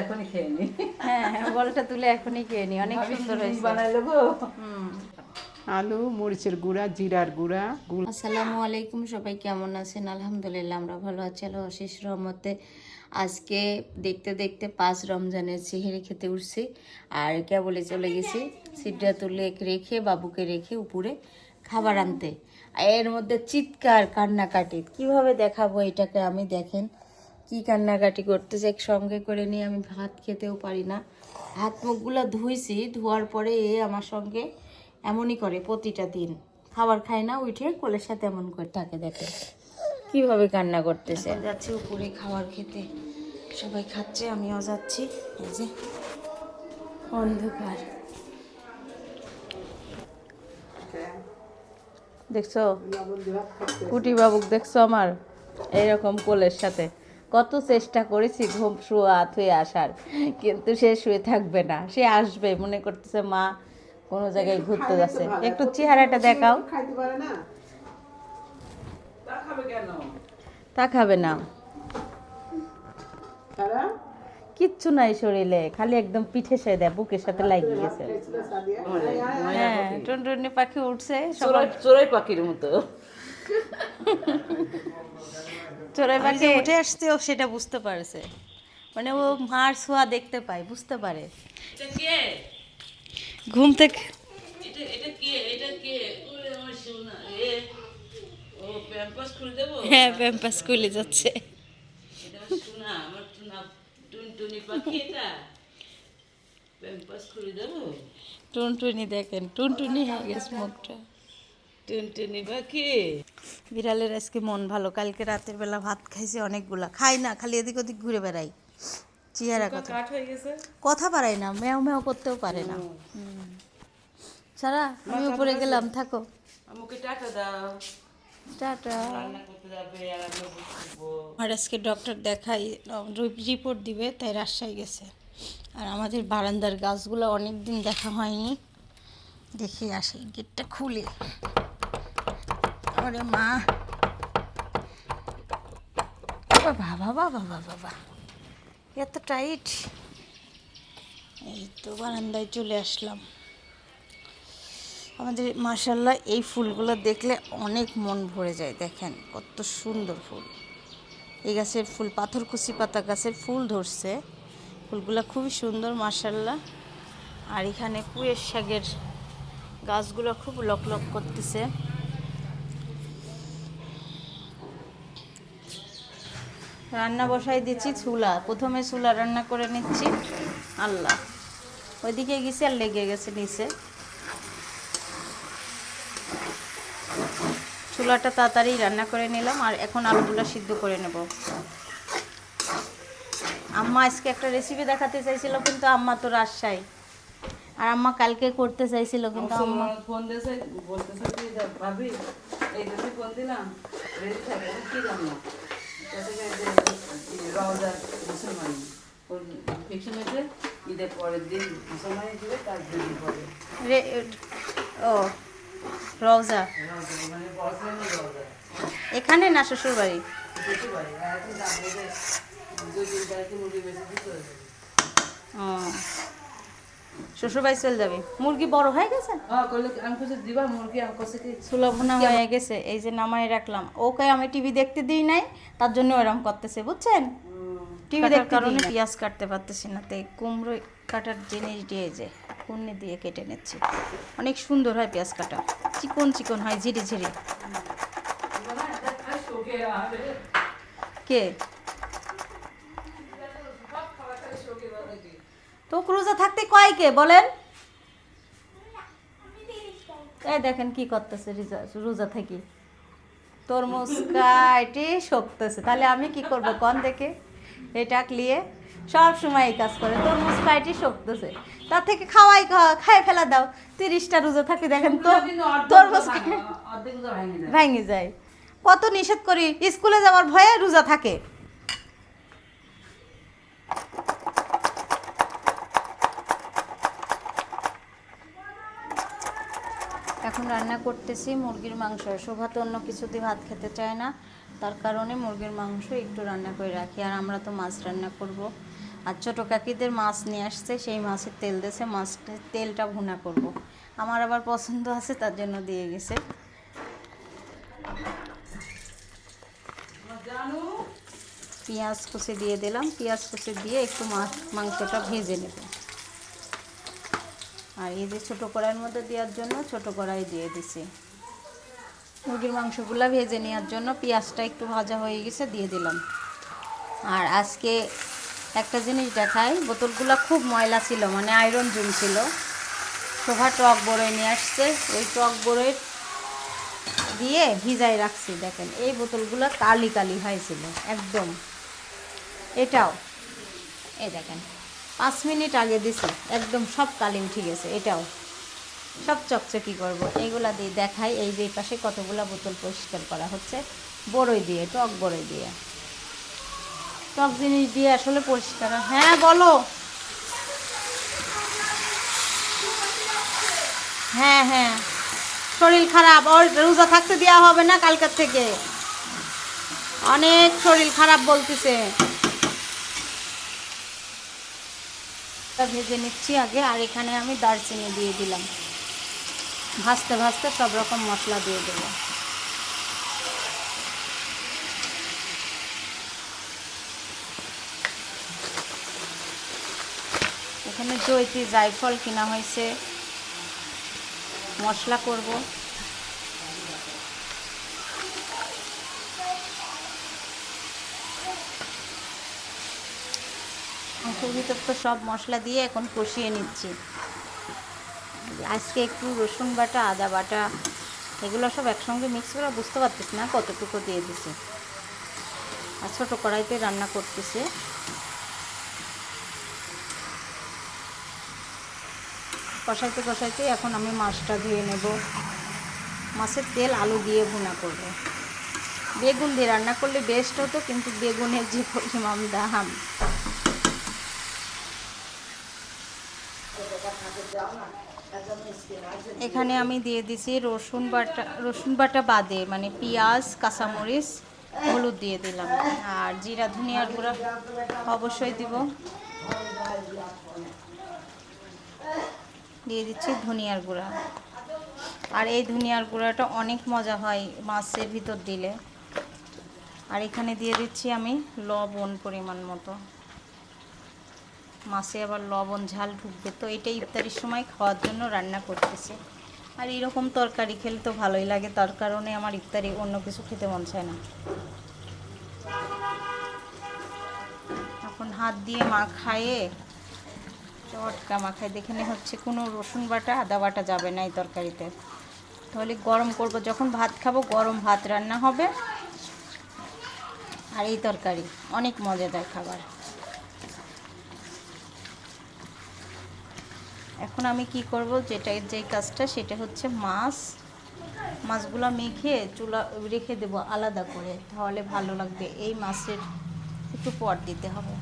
এখনই খেয়ে নি। হ্যাঁ, বলটা তুলে এখনই খেয়ে নি, অনেক সুন্দর হয়েছে। বানাইলো গো। আলু, মরিচের গুঁড়া, জিরার গুঁড়া। আসসালামু আলাইকুম, সবাই কেমন আছেন? আলহামদুলিল্লাহ আমরা ভালো আছি, আল্লাহ অশেষ রহমতে। আজকে দেখতে দেখতে 5 রমজানের সিহরি খেতে উঠছি, আর কেবলে চলে গেছি সিদ্ধাতুলে রেখে বাবুকে রেখে উপরে খাবার আনতে। এর মধ্যে চিৎকার কান্নাকাটি, কিভাবে দেখাবো এটাকে আমি, দেখেন কি কান্নাকাটি করতেছে। সঙ্গে করে নিয়ে আমি ভাত খেতেও পারি না, হাত মুখগুলো ধুইছি, ধোয়ার পরে এ আমার সঙ্গে এমনই করে প্রতিটা দিন। খাবার খায় না, উঠে কোলের সাথে এমন করে থাকে, দেখে কিভাবে কান্না করতেছে। যাচ্ছি উপরে খাবার খেতে, সবাই খাচ্ছে, আমিও যাচ্ছি। এই যে অন্ধকার, দেখছো কুটি বাবুক, দেখছো আমার এইরকম কোলের সাথে। কত চেষ্টা করেছি ঘুম শুয়া থুয়ে আসার, কিন্তু সে শুয়ে থাকবে না, সে আসবে মনে করতেছে মা কোনো জায়গায় ঘুরতে যাচ্ছে। একটু চেহারাটা দেখাও। তা খাবে না, কিচ্ছু নাই শরীরে, খালি একদম পিঠে সে দেয়, বুকের সাথে লাগিয়ে গেছে। হ্যাঁ, টুনটুনি পাখি উঠছে, চোরাই পাখির মতো। চোরাই পাখি উঠে আসছে, ও সেটা বুঝতে পারছে, মানে ও মার ছোঁয়া দেখতে পায়, বুঝতে পারে। ঘুম থেকে হ্যাঁ, প্যাম্পাস খুলে যাচ্ছে। টুনটুনি দেখেন, টুনটুনি হয়ে গেছে মুখটা। টুনটুনি পাখি। বিড়ালের আজকে মন ভালো, কালকে রাতের বেলা ভাত খাইছে অনেকগুলা, খাই না, খালি এদিক ওদিক ঘুরে বেড়াই। চেহারা কথা কথা পারাই না, ম্যাও ম্যাও করতেও পারে না। সারা আমি উপরে গেলাম, থাকো। আমাকে টাটা দাও। টাটা। রান্না করতে যাবে আর আমরা বসবো। আর আজকে ডক্টর দেখাই, রিপোর্ট দিবে, তাই রাজশাহী গেছে। আর আমাদের বারান্দার গাছগুলো অনেক দিন দেখা হয়নি, দেখে আসি, গেটটা খুলে। আরে মা, বাবা বাবা বাবা বাবা, এত টাইট। এই তো বারান্দায় চলে আসলাম। আমাদের মাশাআল্লাহ এই ফুলগুলো দেখলে অনেক মন ভরে যায়, দেখেন কত সুন্দর ফুল। এই গাছের ফুল পাথরকুচি পাতা গাছের ফুল ধরছে, ফুলগুলো খুবই সুন্দর মাশাআল্লাহ। আর এখানে পুঁয়ের শাকের গাছগুলো খুব লকলক করতেছে। রান্না বসাই দিচ্ছি, চুলা প্রথমে চুলা রান্না করে নিচ্ছি। আল্লাহ, ওইদিকে গেছে আর লেগে গেছে নিচে। চুলাটা তাড়াতাড়ি রান্না করে নিলাম, আর এখন আলুগুলো সিদ্ধ করে নেব। আম্মা আজকে একটা রেসিপি দেখাতে চাইছিল, কিন্তু আম্মা তো রাজশাহী, আর আম্মা কালকে করতে চাইছিল, কিন্তু আম্মা ফোন দিয়েছে, বলতেছে কি ভাবি এই দেশে ফোন দিলাম রেডি থাকে কি রান্না রওজার মুসলমান ওর ফিকশন হয়েছে, ঈদের পরের দিন মুসলমানই দিবে, তার দুদিন পরে ও রওজা মানে বড় রওজা এখানে না শ্বশুর বাড়ি? শ্বশুর বাড়ি। আর এখন জানবো যে 2-3 তারিখে মুরগি বেশি দিতে হবে। ও শ্বশুর বাড়ি চলে যাবে। মুরগি বড় হয়ে গেছে, হ্যাঁ কইলে আমি কিছু দিবা মুরগি, আমি কাছে কি সুলভনা হয়ে গেছে, এই যে নামায় রাখলাম। ওকে আমি টিভি দেখতে দিই নাই, তার জন্য এরকম করতেছে, বুঝছেন? টিভি দেখার কারণে পেঁয়াজ কাটতে পারতেছি না, তাই কুমড়ো কাটার জিনিস দিয়ে যে কুন্নি দিয়ে কেটে নিচ্ছি। অনেক সুন্দর হয় পেঁয়াজ কাটা, চিকন চিকন হয়, ঝিরি ঝিরি। কে তো ক্রুজে থাকতে কয় কে বলেন? এই দেখেন কি করতেছে রোজা থাকি, তরমুজ কাটে শোকতেছে। তাহলে আমি কি করব কোন দেখে? এটা ক্লিয়ে সব সময় এই কাজ করে, তরমুজ কাটে শোকতেছে, তার থেকে খাওয়াই খাই ফেলা দাও। 30টা রোজা থাকি, দেখেন তো তরমুজ ভেঙে যায়। কত নিষেধ করি, স্কুলে যাওয়ার ভয়ে রোজা থাকে। এখন রান্না করতেছি মুরগির মাংস। শোভা তো অন্য কিছুতে ভাত খেতে চায় না, তার কারণে মুরগির মাংস একটু রান্না করে রাখি, আর আমরা তো মাছ রান্না করব। আর ছোটো কাকিদের মাছ নিয়ে আসছে, সেই মাছের তেল দিয়েছে, মাছের তেলটা ভুনা করব। আমার আবার পছন্দ আছে, তার জন্য দিয়ে গেছে। পেঁয়াজ কুচি দিয়ে দিলাম, পেঁয়াজ কুচি দিয়ে একটু মাংসটা ভেজে নেব। আর এই যে ছোটো কড়াইয়ের মধ্যে দেওয়ার জন্য ছোটো কড়াই দিয়ে দিছি। মুরগির মাংসগুলো ভেজে নেওয়ার জন্য পেঁয়াজটা একটু ভাজা হয়ে গেছে, দিয়ে দিলাম। আর আজকে একটা জিনিস দেখাই, বোতলগুলো খুব ময়লা ছিল, মানে আয়রন জমছিল। শোভা টক বড়ই নিয়ে আসছে, ওই টক বড়ই দিয়ে ভিজাই রাখছি। দেখেন এই বোতলগুলো কালি কালি হয়েছিল একদম। এটাও এই দেখেন 5 মিনিট আগে দিছি, একদম সব কালি উঠে গেছে। এটাও সব চকচকি করব। এইগুলা দিয়ে দেখাই, এই যে পাশে কতগুলো বোতল পরিষ্কার করা হচ্ছে বড়ই দিয়ে, টক বড়ই দিয়ে। টক জিনিস দিয়ে আসলে পরিষ্কার। হ্যাঁ বলো। হ্যাঁ হ্যাঁ, শরীর খারাপ, ওর রোজা থাকতে দেওয়া হবে না কালকের থেকে, অনেক শরীর খারাপ বলতেছে। ভেজে নিচ্ছি আগে। আর এখানে আমি দারচিনি দিয়ে দিলাম, ভাজতে ভাজতে সব রকম মশলা দিয়ে দেব। এখানে জয়িত্রী জায়ফল কিনা হয়েছে, মশলা করব। মাংসের ভিতর তো সব মশলা দিয়ে এখন কষিয়ে নিচ্ছি। আজকে একটু রসুন বাটা, আদা বাটা, এগুলো সব একসঙ্গে মিক্স করে, বুঝতে পারতেছি না কতটুকু দিয়ে দিছি। আর ছোটো কড়াইতে রান্না করতেছি। কষাইতে কষাইতে এখন আমি মাছটা ধুয়ে নেব। মাছের তেল আলু দিয়ে ভুনা করব। বেগুন দিয়ে রান্না করলে বেস্ট হতো, কিন্তু বেগুনের যে পরিমাণ দাম। এখানে আমি দিয়ে দিছি রসুন বাটা বাদে, মানে পেঁয়াজ, কাঁচামরিচ, হলুদ দিয়ে দিলাম। আর জিরা ধনিয়ার গুঁড়া অবশ্যই দিব। দিয়ে দিচ্ছি ধনিয়ার গুঁড়া। আর এই ধনিয়ার গুঁড়াটা অনেক মজা হয় মাছের ভিতর দিলে। আর এখানে দিয়ে দিচ্ছি আমি লবণ পরিমাণ মতো। মাছে আবার লবণ ঝাল ঢুকবে, তো এটা ইফতারির সময় খাওয়ার জন্য রান্না করতেছি। আর এরকম তরকারি খেলে তো ভালোই লাগে, তার কারণে আমার ইফতারি অন্য কিছু খেতে মন চায় না। এখন হাত দিয়ে মাখায়ে, চটকা মাখায়। দেখে হচ্ছে কোনো রসুন বাটা, আদা বাটা যাবে না এই তরকারিতে। তাহলে গরম করব, যখন ভাত খাবো গরম ভাত রান্না হবে। আর এই তরকারি অনেক মজাদার খাবার। এখন আমি কি করব, যেই কাজটা, সেটা হচ্ছে মাছগুলো মেখে চুলা রেখে দেব আলাদা করে, তাহলে ভালো লাগবে। এই মাছের একটু পর দিতে হবে,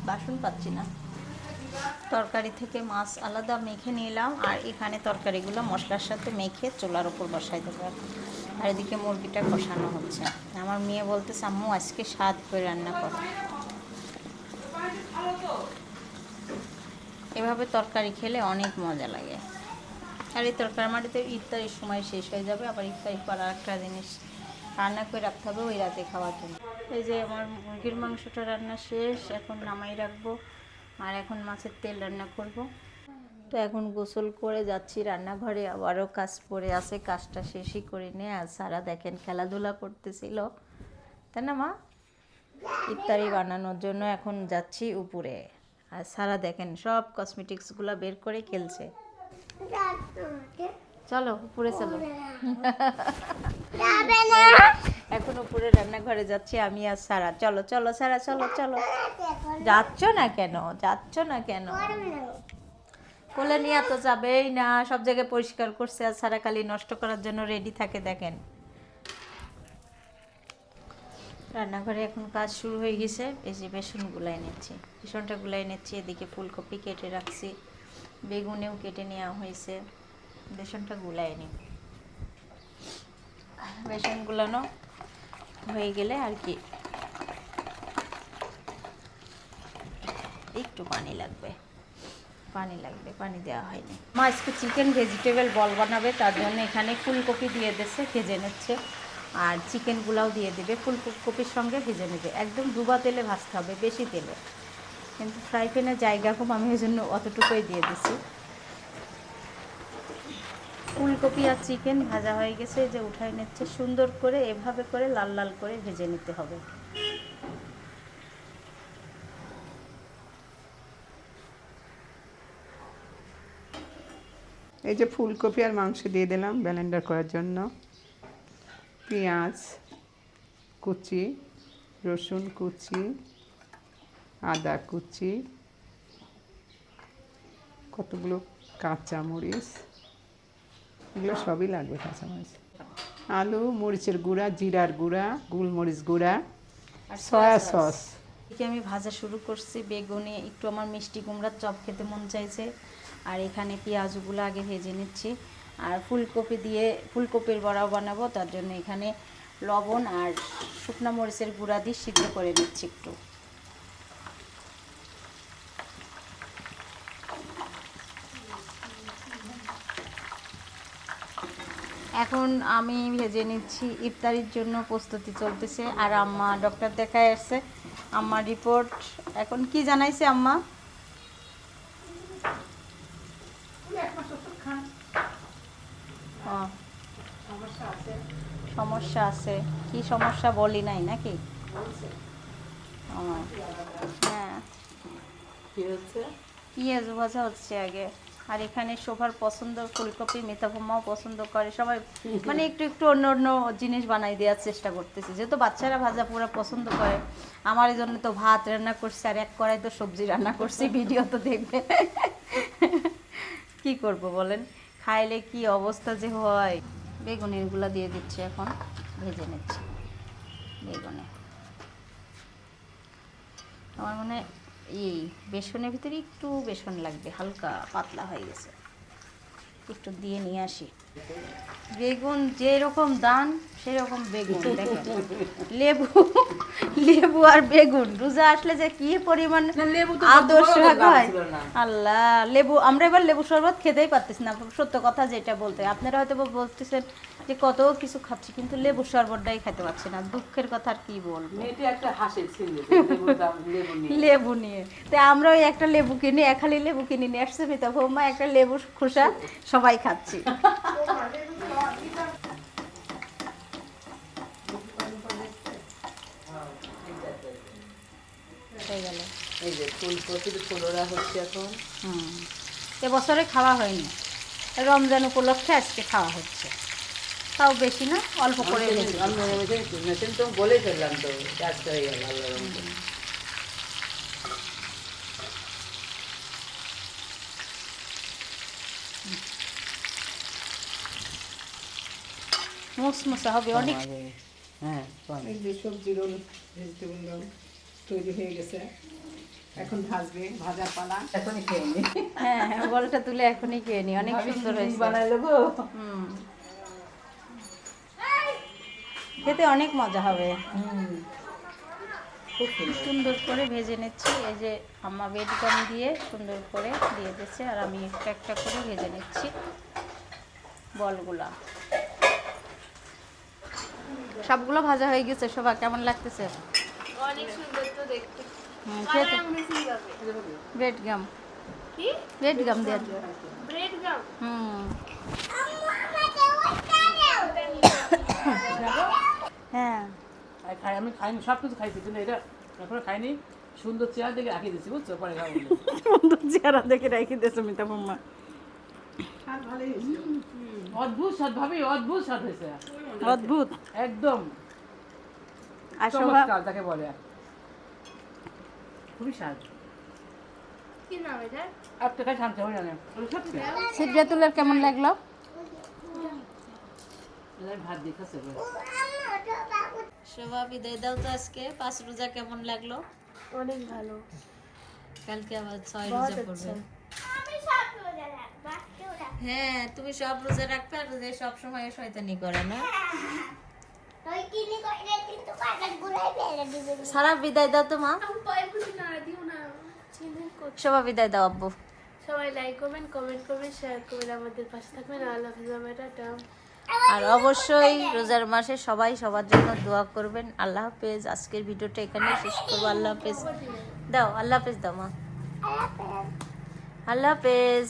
বাসন পাচ্ছি না। তরকারি থেকে মাছ আলাদা মেখে নিলাম, আর এখানে তরকারিগুলো মশলার সাথে মেখে চুলার উপর বসাই দেবো। আর এদিকে মুরগিটা কষানো হচ্ছে। আমার মেয়ে বলতেছে, আম্মু আজকে স্বাদ করে রান্না করো। এভাবে তরকারি খেলে অনেক মজা লাগে। আর এই তরকারি মাটিতে ইফতারির সময় শেষ হয়ে যাবে, আবার ইফতারি করার একটা জিনিস রান্না করে রাখতে হবে ওই রাতে খাওয়ার জন্য। এই যে আমার মুরগির মাংসটা রান্না শেষ, এখন নামাই রাখবো। আর এখন মাছের তেল রান্না করব। তো এখন গোসল করে যাচ্ছি রান্নাঘরে, আবারও কাজ পড়ে আছে, কাজটা শেষই করে নিয়ে। আর সারা দেখেন খেলাধুলা করতেছিল, তাই না মা? ইফতারি বানানোর জন্য এখন যাচ্ছি উপরে। আর সারা দেখেন সব কসমেটিক্সগুলো বের করে খেলছে। চলো উপরে চলো। এখন উপরে রান্নাঘরে যাচ্ছি আমি আর সারা। চলো চলো সারা, চলো চলো। যাচ্ছ না কেন? যাচ্ছ না কেন? কোলে নিয়ে তো যাবেই না, সব জায়গায় পরিষ্কার করছে। আর সারা খালি নষ্ট করার জন্য রেডি থাকে। দেখেন রান্নাঘরে এখন কাজ শুরু হয়ে গেছে। এই যে বেসন গুলাই নিচ্ছি, বেসনটা গুলাই নিচ্ছি। এদিকে ফুলকপি কেটে রাখছি, বেগুনেও কেটে নেওয়া হয়েছে। বেসনটা গুলাই নিই। বেসন গুলানো হয়ে গেলে আর কি একটু পানি লাগবে, পানি দেওয়া হয়নি। মা আজকে চিকেন ভেজিটেবল বল বানাবে, তার জন্য এখানে ফুলকপি দিয়ে দিচ্ছে, ভেজে নিচ্ছে, আর চিকেনগুলাও দিয়ে দেবে, ফুলকপির সঙ্গে ভেজে নেবে। একদম ডুবা তেলে ভাজতে হবে, বেশি তেলে, কিন্তু ফ্রাই প্যানের জায়গা কম, আমি ওই জন্য অতটুকুই দিয়ে দিচ্ছি। ফুলকপি আর চিকেন ভাজা হয়ে গেছে, যে উঠাই নিচ্ছে সুন্দর করে, এভাবে করে লাল লাল করে ভেজে নিতে হবে। এই যে ফুলকপি আর মাংস দিয়ে দিলাম ব্লেন্ডার করার জন্য। পেঁয়াজ কুচি, রসুন কুচি, আদা কুচি, কতগুলো কাঁচামরিচ, এগুলো সবই লাগবে কাঁচামরিচ। আলু, মরিচের গুঁড়া, জিরার গুঁড়া, গোলমরিচ গুঁড়া, সয়া সস। এদিকে আমি ভাজা শুরু করছি বেগুনে, একটু আমার মিষ্টি কুমড়ার চপ খেতে মন চাইছে, আর এখানে পেঁয়াজগুলো আগে ভেজে নিচ্ছি। আর ফুলকপি দিয়ে ফুলকপির বড়াও বানাবো, তার জন্য এখানে লবণ আর শুকনো মরিচের গুঁড়া দিয়ে সিদ্ধ করে নিচ্ছি একটু। এখন আমি ভেজে নিচ্ছি, ইফতারির জন্য প্রস্তুতি চলতেছে। আর আম্মা ডক্টর দেখায় আসছে, আম্মার রিপোর্ট এখন কি জানাইছে আম্মা? সমস্যা আছে, কি সমস্যা বলি নাই নাকি? হ্যাঁ, পেঁয়াজ ভাজা হচ্ছে আগে। আর এখানে শোভার পছন্দ ফুলকপি, মিতাফুম্মাও পছন্দ করে, সবাই মানে একটু একটু অন্য অন্য জিনিস বানাই দেওয়ার চেষ্টা করতেছি, যেহেতু বাচ্চারা ভাজা পুরো পছন্দ করে। আমার এই জন্য তো ভাত রান্না করছি, আর এক কড়াই তো সবজি রান্না করছি, ভিডিও তো দেখবে। কি করব বলেন, খাইলে কি অবস্থা যে হয়। বেগুনেরগুলো দিয়ে দিচ্ছি, এখন ভেজে নিচ্ছি বেগুনে। আমার মনে হয় এই বেসনের ভিতরে একটু বেসন লাগবে, হালকা পাতলা হয়ে গেছে, একটু দিয়ে নিয়ে আসি। বেগুন যেরকম দান সেরকম বেগুন, দেখেন লেবু, লেবু আর বেগুন রোজা আসলে যে কি পরিমাণ আদর্শ হয় আল্লাহ। লেবু আমরা এবার লেবু শরবত খেতেই পারতেছি না, সত্য কথা যেটা বলতে। আপনারা হয়তো বলতেছেন যে কত কিছু খাচ্ছি, কিন্তু লেবু শরবতটাই খেতে পারছি না, দুঃখের কথা। আর কি বলবো, লেবু নিয়ে তো আমরা ওই একটা লেবু কিনি, খালি লেবু কিনে নিয়ে আসছে মিতা বৌমা, একটা লেবু খোসা সবাই খাচ্ছি। হয়ে গেল, এই যে ফুলকপির ফুলরা হচ্ছে এখন। এবছরে খাওয়া হয়নি, রমজান উপলক্ষে আজকে খাওয়া হচ্ছে, তাও বেশি না, অল্প করে। তো বলে ফেললাম তো, আজকে হয়ে গেল আল্লাহ রহমতে। মুসমুসা হবে অনেক। হ্যাঁ, সবজি রোল, ভেজিটেবল রোল তৈরি হয়ে গেছে, এখন ভাজবে, ভাজার পালা। এখনই খেয়ে নি। হ্যাঁ, বলটা তুলে এখনই খেয়ে নি, অনেক সুন্দর হয়েছে। বানাই নেবো, খেতে অনেক মজা হবে। খুব সুন্দর করে ভেজে নিচ্ছি, এই যে আম্মা বেডগাম দিয়ে সুন্দর করে দিয়ে দিচ্ছে, আর আমি একটা একটা করে ভেজে নিচ্ছি বলগুলা। সবগুলো ভাজা হয়ে গেছে। শোভা, কেমন লাগতেছে? অনেক সুন্দর তো দেখতে। খেতে ব্রেড বেডগাম, কি বেডগাম দিয়ে, গাম। হ্যাঁ, আমি খাইনি, সব কিছু খাইছি, কিন্তু এটা এখনো খাইনি। সুন্দর চেয়ার দেখে রাখি দিচ্ছি, বুঝছো, পরে খাবো বলে। সুন্দর চেহারা দেখে রেখে দিয়েছে মিতা মাম্মা। অদ্ভুত স্বাদ, ভাবি অদ্ভুত স্বাদ হয়েছে, অদ্ভুত একদম আর শোভা, চমৎকার যাকে বলে, খুবই স্বাদ। কি নাম এটা? একটা খাই শান্তি হয়ে জানে সিদ্রাতুলের কেমন লাগলো? ভাত দিয়ে খাচ্ছে। শোভা, বিদায় দাও তো আজকে। 5 রোজা কেমন লাগলো? অনেক ভালো। কালকে আবার 6 রোজা করবে। আমি সব রোজা রাখবো। হ্যাঁ, তুমি সব রোজা রাখবে, আর রোজা সব সময় শয়তানি করে না। তুই কিনি কইরে কিন্তু কাটা গুলাই ফেলে দিবে। সারা বিদায় দাও তো মা। আমি পায়ে বুঝি না দিও না। সবাই বিদায় দাও আব্বু। সবাই লাইক করবেন, কমেন্ট করবেন, শেয়ার করবেন, আমাদের পাশে থাকবেন। আল্লাহ হাফেজ, টাটা। আর অবশ্যই রোজার মাসে সবাই সবার জন্য দোয়া করবেন। আল্লাহ হাফেজ। আজকের ভিডিওটা এখানে শেষ করবো। আল্লাহ হাফেজ দাও, আল্লাহ হাফেজ দাও মা, আল্লাহ হাফেজ।